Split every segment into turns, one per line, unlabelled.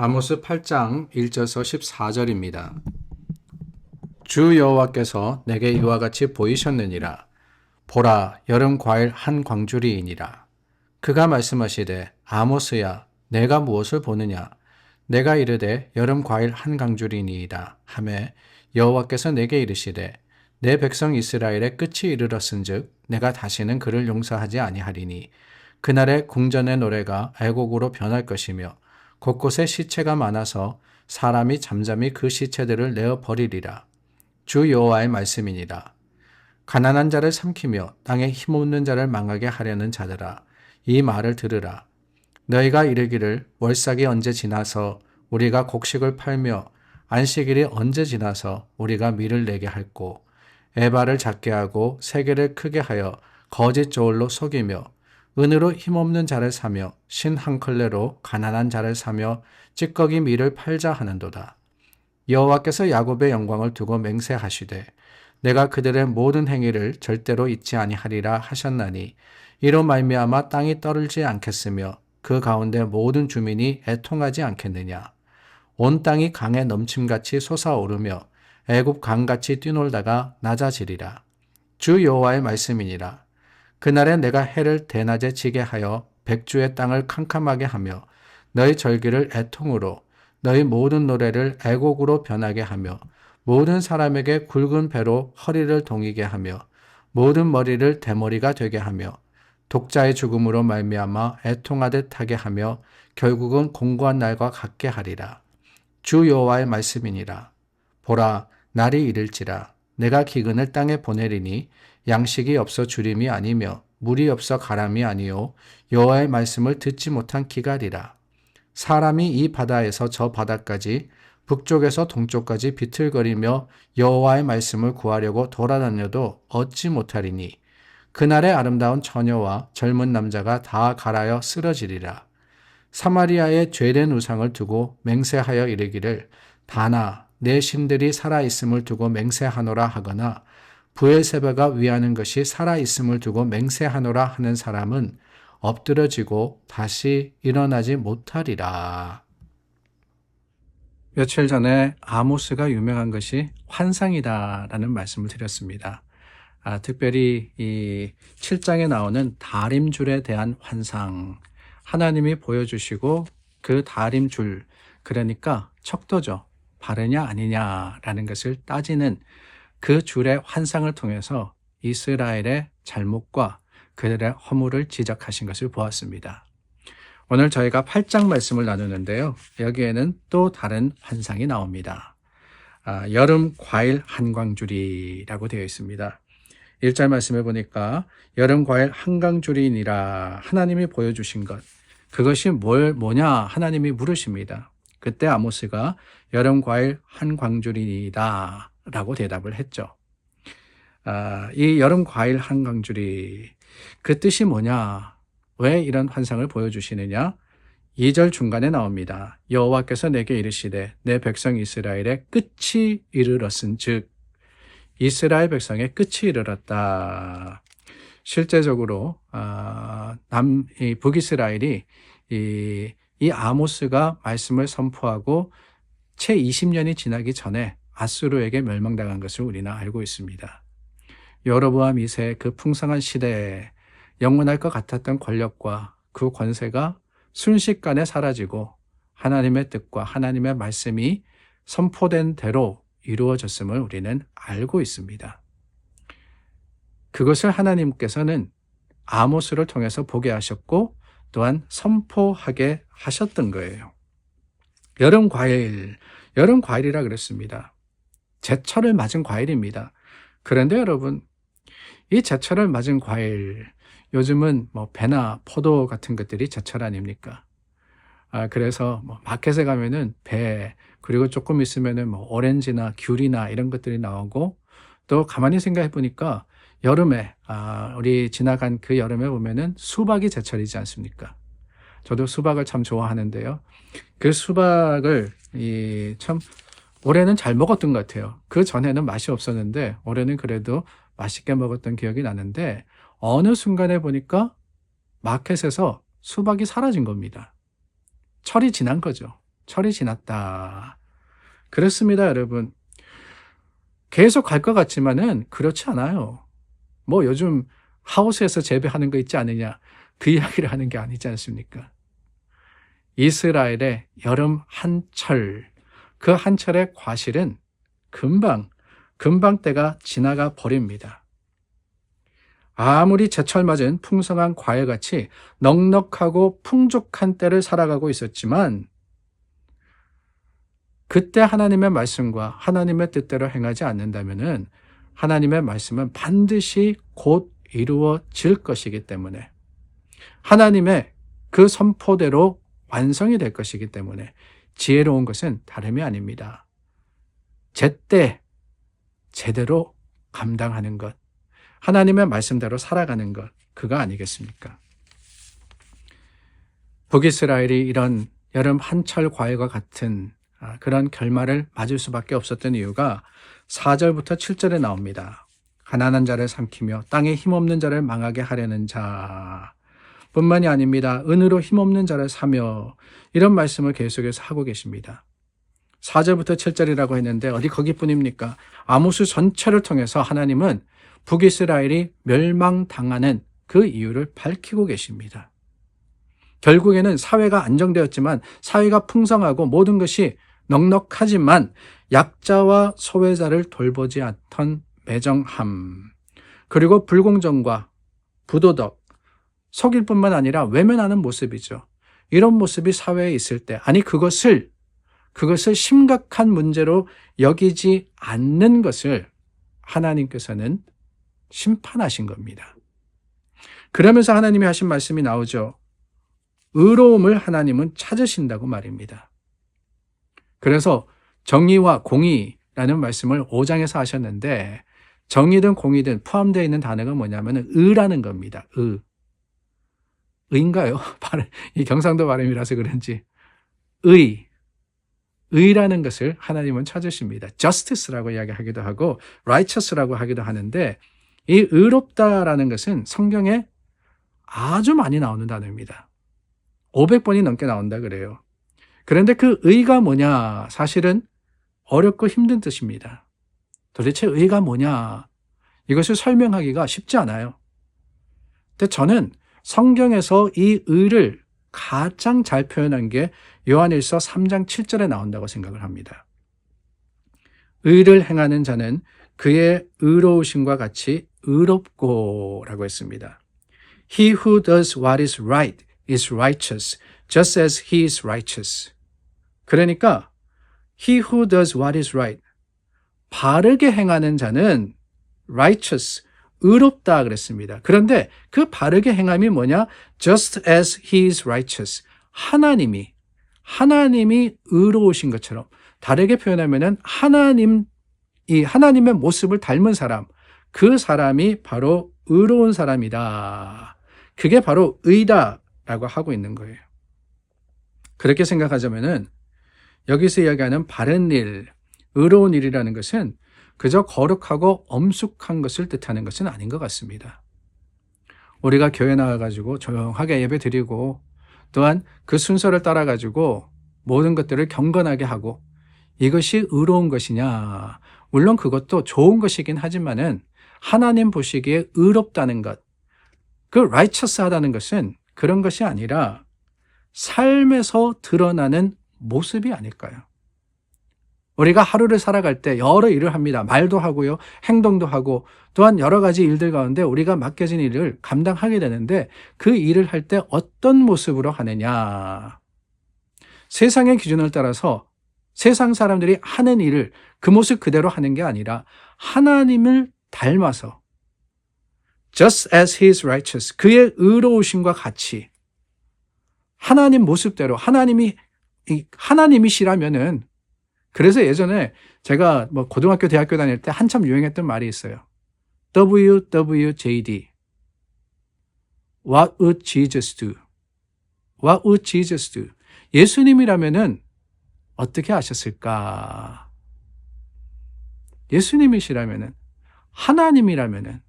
아모스 8장 1절서 14절입니다. 주 여호와께서 내게 이와 같이 보이셨느니라. 보라, 여름 과일 한 광주리이니라. 그가 말씀하시되, 아모스야, 내가 무엇을 보느냐? 내가 이르되 여름 과일 한 강주리니이다 하매, 여호와께서 내게 이르시되, 내 백성 이스라엘의 끝이 이르렀은즉 내가 다시는 그를 용서하지 아니하리니 그날의 궁전의 노래가 애곡으로 변할 것이며 곳곳에 시체가 많아서 사람이 잠잠히 그 시체들을 내어 버리리라. 주 여호와의 말씀이니라. 가난한 자를 삼키며 땅에 힘없는 자를 망하게 하려는 자들아, 이 말을 들으라. 너희가 이르기를 월삭이 언제 지나서 우리가 곡식을 팔며 안식일이 언제 지나서 우리가 밀을 내게 할꼬. 에바를 작게 하고 세계를 크게 하여 거짓 저울로 속이며 은으로 힘없는 자를 사며 신 한 컬레로 가난한 자를 사며 찌꺼기 밀을 팔자 하는도다. 여호와께서 야곱의 영광을 두고 맹세하시되 내가 그들의 모든 행위를 절대로 잊지 아니하리라 하셨나니 이로 말미암아 땅이 떨지 않겠으며 그 가운데 모든 주민이 애통하지 않겠느냐. 온 땅이 강에 넘침같이 솟아오르며 애굽 강같이 뛰놀다가 낮아지리라. 주 여호와의 말씀이니라. 그날에 내가 해를 대낮에 지게 하여 백주의 땅을 캄캄하게 하며 너희 절기를 애통으로 너희 모든 노래를 애곡으로 변하게 하며 모든 사람에게 굵은 배로 허리를 동이게 하며 모든 머리를 대머리가 되게 하며 독자의 죽음으로 말미암아 애통하듯 하게 하며 결국은 공고한 날과 같게 하리라. 주 여호와의 말씀이니라. 보라, 날이 이를지라. 내가 기근을 땅에 보내리니 양식이 없어 주림이 아니며 물이 없어 가람이 아니요 여호와의 말씀을 듣지 못한 기갈이라. 사람이 이 바다에서 저 바다까지 북쪽에서 동쪽까지 비틀거리며 여호와의 말씀을 구하려고 돌아다녀도 얻지 못하리니 그날의 아름다운 처녀와 젊은 남자가 다 갈아여 쓰러지리라. 사마리아의 죄된 우상을 두고 맹세하여 이르기를 다나 내 신들이 살아있음을 두고 맹세하노라 하거나 브엘세바가 위하는 것이 살아있음을 두고 맹세하노라 하는 사람은 엎드러지고 다시 일어나지 못하리라. 며칠 전에 아모스가 유명한 것이 환상이다라는 말씀을 드렸습니다. 특별히 이 7장에 나오는 다림줄에 대한 환상, 하나님이 보여주시고 그 다림줄, 그러니까 척도죠. 바르냐 아니냐라는 것을 따지는 그 줄의 환상을 통해서 이스라엘의 잘못과 그들의 허물을 지적하신 것을 보았습니다. 오늘 저희가 8장 말씀을 나누는데요. 여기에는 또 다른 환상이 나옵니다. 여름 과일 한광줄이라고 되어 있습니다. 1절 말씀해 보니까 여름 과일 한강줄이니라 하나님이 보여주신 것, 그것이 뭐냐 하나님이 물으십니다. 그때 아모스가 여름 과일 한광줄이니라 라고 대답을 했죠. 이 여름 과일 한강줄이 그 뜻이 뭐냐? 왜 이런 환상을 보여주시느냐? 2절 중간에 나옵니다. 여호와께서 내게 이르시되 내 백성 이스라엘의 끝이 이르렀은즉 이스라엘 백성의 끝이 이르렀다. 실제적으로 북이스라엘이 이 아모스가 말씀을 선포하고 채 20년이 지나기 전에 아수르에게 멸망당한 것을 우리는 알고 있습니다. 여로보암 2세의 그 풍성한 시대에 영원할 것 같았던 권력과 그 권세가 순식간에 사라지고 하나님의 뜻과 하나님의 말씀이 선포된 대로 이루어졌음을 우리는 알고 있습니다. 그것을 하나님께서는 아모스를 통해서 보게 하셨고 또한 선포하게 하셨던 거예요. 여름 과일이라 그랬습니다. 제철을 맞은 과일입니다. 그런데 여러분, 이 제철을 맞은 과일, 요즘은 배나 포도 같은 것들이 제철 아닙니까? 그래서 마켓에 가면은 배, 그리고 조금 있으면은 오렌지나 귤이나 이런 것들이 나오고, 또 가만히 생각해 보니까 여름에, 우리 지나간 그 여름에 보면은 수박이 제철이지 않습니까? 저도 수박을 참 좋아하는데요. 그 수박을 참 올해는 잘 먹었던 것 같아요. 그 전에는 맛이 없었는데 올해는 그래도 맛있게 먹었던 기억이 나는데 어느 순간에 보니까 마켓에서 수박이 사라진 겁니다. 철이 지난 거죠. 철이 지났다. 그렇습니다, 여러분. 계속 갈 것 같지만은 그렇지 않아요. 뭐 요즘 하우스에서 재배하는 거 있지 않느냐, 그 이야기를 하는 게 아니지 않습니까? 이스라엘의 여름 한철, 그 한철의 과실은 금방 때가 지나가 버립니다. 아무리 제철 맞은 풍성한 과일같이 넉넉하고 풍족한 때를 살아가고 있었지만 그때 하나님의 말씀과 하나님의 뜻대로 행하지 않는다면은 하나님의 말씀은 반드시 곧 이루어질 것이기 때문에, 하나님의 그 선포대로 완성이 될 것이기 때문에 지혜로운 것은 다름이 아닙니다. 제때 제대로 감당하는 것, 하나님의 말씀대로 살아가는 것, 그거 아니겠습니까? 북이스라엘이 이런 여름 한철 과일과 같은 그런 결말을 맞을 수밖에 없었던 이유가 4절부터 7절에 나옵니다. 가난한 자를 삼키며 땅에 힘없는 자를 망하게 하려는 자 뿐만이 아닙니다. 은으로 힘없는 자를 사며, 이런 말씀을 계속해서 하고 계십니다. 4절부터 7절이라고 했는데 어디 거기뿐입니까? 아모스 전체를 통해서 하나님은 북이스라엘이 멸망당하는 그 이유를 밝히고 계십니다. 결국에는 사회가 안정되었지만, 사회가 풍성하고 모든 것이 넉넉하지만 약자와 소외자를 돌보지 않던 매정함, 그리고 불공정과 부도덕, 속일 뿐만 아니라 외면하는 모습이죠. 이런 모습이 사회에 있을 때, 아니 그것을 심각한 문제로 여기지 않는 것을 하나님께서는 심판하신 겁니다. 그러면서 하나님이 하신 말씀이 나오죠. 의로움을 하나님은 찾으신다고 말입니다. 그래서 정의와 공의라는 말씀을 5장에서 하셨는데, 정의든 공의든 포함되어 있는 단어가 뭐냐면 의라는 겁니다. 의인가요? 이 경상도 발음이라서 그런지 의라는 것을 하나님은 찾으십니다. justice라고 이야기하기도 하고 righteous라고 하기도 하는데, 이 의롭다라는 것은 성경에 아주 많이 나오는 단어입니다. 500번이 넘게 나온다 그래요. 그런데 그 의가 뭐냐? 사실은 어렵고 힘든 뜻입니다. 도대체 의가 뭐냐? 이것을 설명하기가 쉽지 않아요. 근데 저는 성경에서 이 의를 가장 잘 표현한 게 요한일서 3장 7절에 나온다고 생각을 합니다. 의를 행하는 자는 그의 의로우심과 같이 의롭고라고 했습니다. He who does what is right is righteous, just as he is righteous. 그러니까 he who does what is right, 바르게 행하는 자는 righteous, 의롭다 그랬습니다. 그런데 그 바르게 행함이 뭐냐? Just as he is righteous. 하나님이 의로우신 것처럼, 다르게 표현하면은 하나님의 모습을 닮은 사람, 그 사람이 바로 의로운 사람이다. 그게 바로 의다라고 하고 있는 거예요. 그렇게 생각하자면은 여기서 이야기하는 바른 일, 의로운 일이라는 것은 그저 거룩하고 엄숙한 것을 뜻하는 것은 아닌 것 같습니다. 우리가 교회 나와가지고 조용하게 예배 드리고, 또한 그 순서를 따라가지고 모든 것들을 경건하게 하고, 이것이 의로운 것이냐? 물론 그것도 좋은 것이긴 하지만은 하나님 보시기에 의롭다는 것, 그 righteous하다는 것은 그런 것이 아니라 삶에서 드러나는 모습이 아닐까요? 우리가 하루를 살아갈 때 여러 일을 합니다. 말도 하고요, 행동도 하고, 또한 여러 가지 일들 가운데 우리가 맡겨진 일을 감당하게 되는데, 그 일을 할 때 어떤 모습으로 하느냐? 세상의 기준을 따라서 세상 사람들이 하는 일을 그 모습 그대로 하는 게 아니라 하나님을 닮아서 just as he is righteous, 그의 의로우심과 같이 하나님 모습대로, 하나님이시라면은, 그래서 예전에 제가 고등학교, 대학교 다닐 때 한참 유행했던 말이 있어요. WWJD. What would Jesus do? What would Jesus do? 예수님이라면은 어떻게 하셨을까? 예수님이시라면은, 하나님이라면은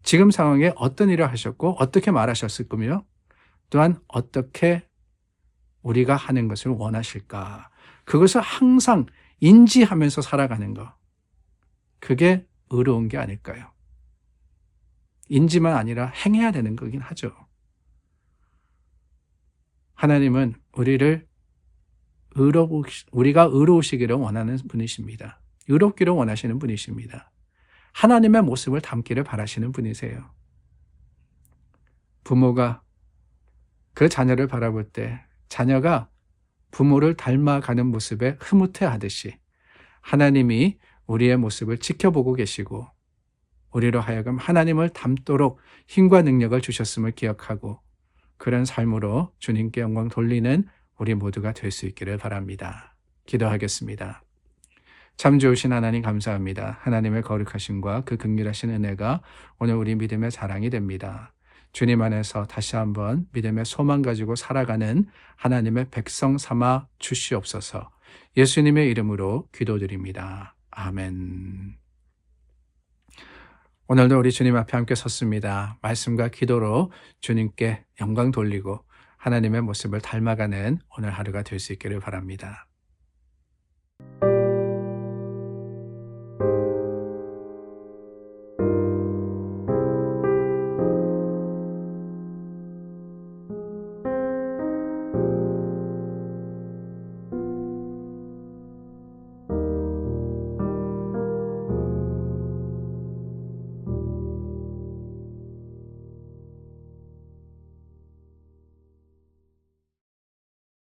지금 상황에 어떤 일을 하셨고 어떻게 말하셨을 거며, 또한 어떻게 우리가 하는 것을 원하실까? 그것을 항상 인지하면서 살아가는 것. 그게 의로운 게 아닐까요? 인지만 아니라 행해야 되는 거긴 하죠. 하나님은 우리가 의로우시기를 원하는 분이십니다. 의롭기를 원하시는 분이십니다. 하나님의 모습을 담기를 바라시는 분이세요. 부모가 그 자녀를 바라볼 때 자녀가 부모를 닮아가는 모습에 흐뭇해하듯이 하나님이 우리의 모습을 지켜보고 계시고 우리로 하여금 하나님을 닮도록 힘과 능력을 주셨음을 기억하고 그런 삶으로 주님께 영광 돌리는 우리 모두가 될 수 있기를 바랍니다. 기도하겠습니다. 참 좋으신 하나님 감사합니다. 하나님의 거룩하심과 그 긍휼하신 은혜가 오늘 우리 믿음의 자랑이 됩니다. 주님 안에서 다시 한번 믿음의 소망 가지고 살아가는 하나님의 백성 삼아 주시옵소서. 예수님의 이름으로 기도드립니다. 아멘. 오늘도 우리 주님 앞에 함께 섰습니다. 말씀과 기도로 주님께 영광 돌리고 하나님의 모습을 닮아가는 오늘 하루가 될 수 있기를 바랍니다.